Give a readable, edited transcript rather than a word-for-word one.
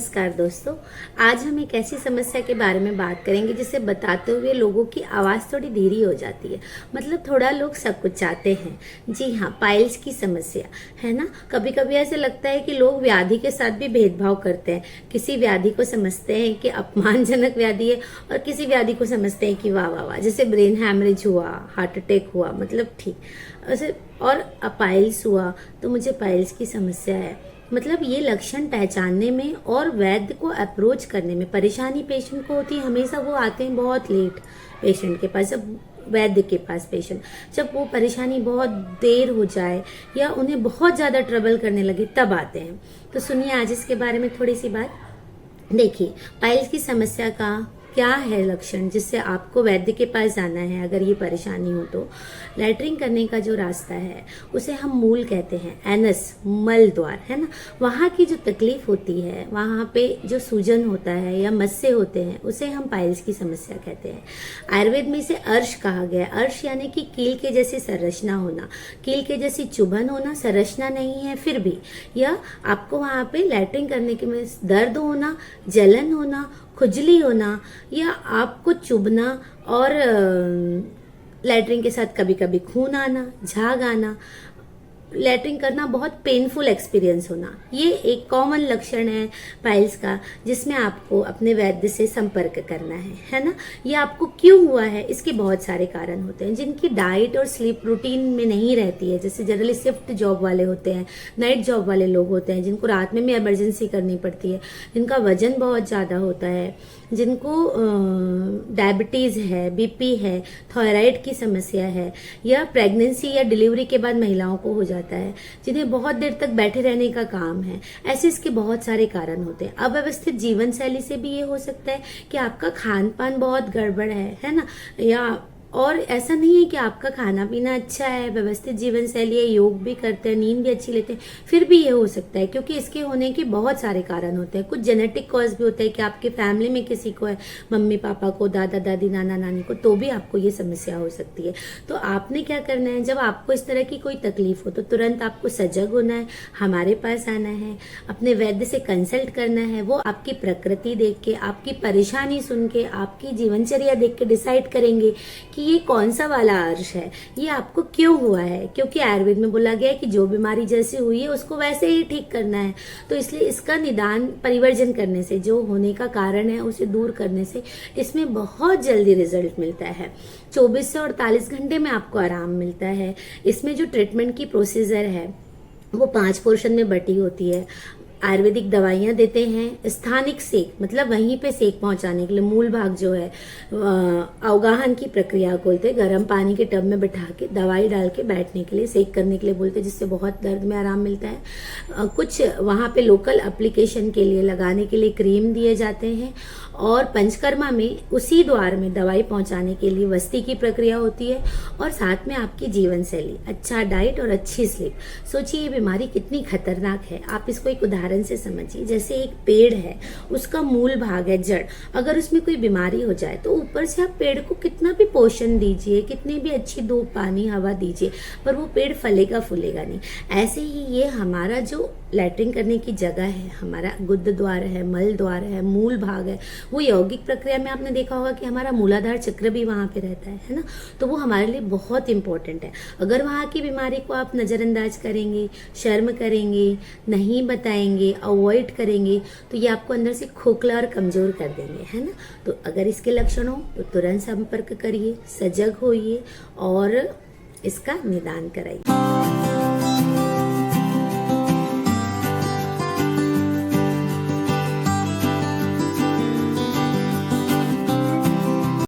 नमस्कार दोस्तों। आज हम एक ऐसी समस्या के बारे में बात करेंगे जिसे बताते हुए लोगों की आवाज़ थोड़ी धीरी हो जाती है। मतलब थोड़ा लोग सब कुछ चाहते हैं। जी हाँ, पाइल्स की समस्या है ना। कभी कभी ऐसे लगता है कि लोग व्याधि के साथ भी भेदभाव करते हैं। किसी व्याधि को समझते हैं कि अपमानजनक व्याधि है और किसी व्याधि को समझते हैं कि वाह वाह वाह, जैसे ब्रेन हैमरेज हुआ, हार्ट अटैक हुआ, मतलब ठीक ऐसे। और पाइल्स हुआ तो मुझे पाइल्स की समस्या है। मतलब ये लक्षण पहचानने में और वैद्य को अप्रोच करने में परेशानी पेशेंट को होती है। हमेशा वो आते हैं बहुत लेट पेशेंट के पास, जब वैद्य के पास पेशेंट, जब वो परेशानी बहुत देर हो जाए या उन्हें बहुत ज़्यादा ट्रबल करने लगे तब आते हैं। तो सुनिए आज इसके बारे में थोड़ी सी बात। देखिए, पाइल्स की समस्या का क्या है लक्षण जिससे आपको वैद्य के पास जाना है अगर ये परेशानी हो तो। लैट्रिन करने का जो रास्ता है उसे हम मूल कहते हैं, एनस, मल द्वार है ना। वहाँ की जो तकलीफ होती है, वहाँ पे जो सूजन होता है या मस्से होते हैं, उसे हम पाइल्स की समस्या कहते हैं। आयुर्वेद में इसे अर्श कहा गया है। अर्श यानी कि कील के जैसी संरचना होना, कील के जैसी चुभन होना, संरचना नहीं है फिर भी, या आपको वहाँ पे लैट्रिन करने के में दर्द होना, जलन होना, खुजली होना, या आपको चुभना और लैट्रिन के साथ कभी कभी खून आना, झाग आना, लैट्रिन करना बहुत पेनफुल एक्सपीरियंस होना, ये एक कॉमन लक्षण है पाइल्स का, जिसमें आपको अपने वैद्य से संपर्क करना है ना। ये आपको क्यों हुआ है, इसके बहुत सारे कारण होते हैं। जिनकी डाइट और स्लीप रूटीन में नहीं रहती है, जैसे जनरली शिफ्ट जॉब वाले होते हैं, नाइट जॉब वाले लोग होते हैं, जिनको रात में भी इमरजेंसी करनी पड़ती है, जिनका वजन बहुत ज़्यादा होता है, जिनको डायबिटीज़ है, बीपी है, थायराइड की समस्या है, या प्रेगनेंसी या डिलीवरी के बाद महिलाओं को हो जाता है, जिन्हें बहुत देर तक बैठे रहने का काम है, ऐसे इसके बहुत सारे कारण होते हैं। अव्यवस्थित जीवन शैली से भी ये हो सकता है कि आपका खान पान बहुत गड़बड़ है ना, या और ऐसा नहीं है कि आपका खाना पीना अच्छा है, व्यवस्थित जीवन शैली है, योग भी करते हैं, नींद भी अच्छी लेते हैं, फिर भी ये हो सकता है, क्योंकि इसके होने के बहुत सारे कारण होते हैं। कुछ जेनेटिक कॉज भी होता है कि आपके फैमिली में किसी को है, मम्मी पापा को, दादा दादी, नाना नानी को, तो भी आपको ये समस्या हो सकती है। तो आपने क्या करना है, जब आपको इस तरह की कोई तकलीफ हो तो तुरंत आपको सजग होना है, हमारे पास आना है, अपने वैद्य से कंसल्ट करना है। वो आपकी प्रकृति देख के, आपकी परेशानी सुन के, आपकी जीवनचर्या देख के डिसाइड करेंगे कि ये कौन सा वाला अर्श है, ये आपको क्यों हुआ है। क्योंकि आयुर्वेद में बोला गया है कि जो बीमारी जैसी हुई है उसको वैसे ही ठीक करना है। तो इसलिए इसका निदान परिवर्जन करने से, जो होने का कारण है उसे दूर करने से, इसमें बहुत जल्दी रिजल्ट मिलता है। 24 से 48 घंटे में आपको आराम मिलता है। इसमें जो ट्रीटमेंट की प्रोसीजर है वो 5 पोर्शन में बटी होती है। आयुर्वेदिक दवाइयाँ देते हैं, स्थानिक सेक, मतलब वहीं पे सेक पहुंचाने के लिए, मूल भाग जो है अवगाहन की प्रक्रिया बोलते हैं, गर्म पानी के टब में बिठा के दवाई डाल के बैठने के लिए, सेक करने के लिए बोलते हैं, जिससे बहुत दर्द में आराम मिलता है। कुछ वहाँ पे लोकल एप्लीकेशन के लिए, लगाने के लिए क्रीम दिए जाते हैं। और पंचकर्मा में उसी द्वार में दवाई पहुंचाने के लिए वस्ती की प्रक्रिया होती है, और साथ में आपकी जीवन शैली, अच्छा डाइट और अच्छी स्लीप। सोचिए ये बीमारी कितनी खतरनाक है। आप इसको एक उदाहरण से समझिए। जैसे एक पेड़ है, उसका मूल भाग है जड़, अगर उसमें कोई बीमारी हो जाए तो ऊपर से आप पेड़ को कितना भी पोषण दीजिए, कितनी भी अच्छी धूप, पानी, हवा दीजिए, पर वो पेड़ फलेगा फूलेगा नहीं। ऐसे ही ये हमारा जो लैट्रिन करने की जगह है, हमारा गुद द्वार है, मल द्वार है, मूल भाग है, वो यौगिक प्रक्रिया में आपने देखा होगा कि हमारा मूलाधार चक्र भी वहाँ पे रहता है ना। तो वो हमारे लिए बहुत इंपॉर्टेंट है। अगर वहाँ की बीमारी को आप नज़रअंदाज करेंगे, शर्म करेंगे, नहीं बताएंगे, अवॉइड करेंगे, तो ये आपको अंदर से खोखला और कमजोर कर देंगे, है ना। तो अगर इसके लक्षण हो तो तुरंत संपर्क करिए, सजग होइए और इसका निदान कराइए।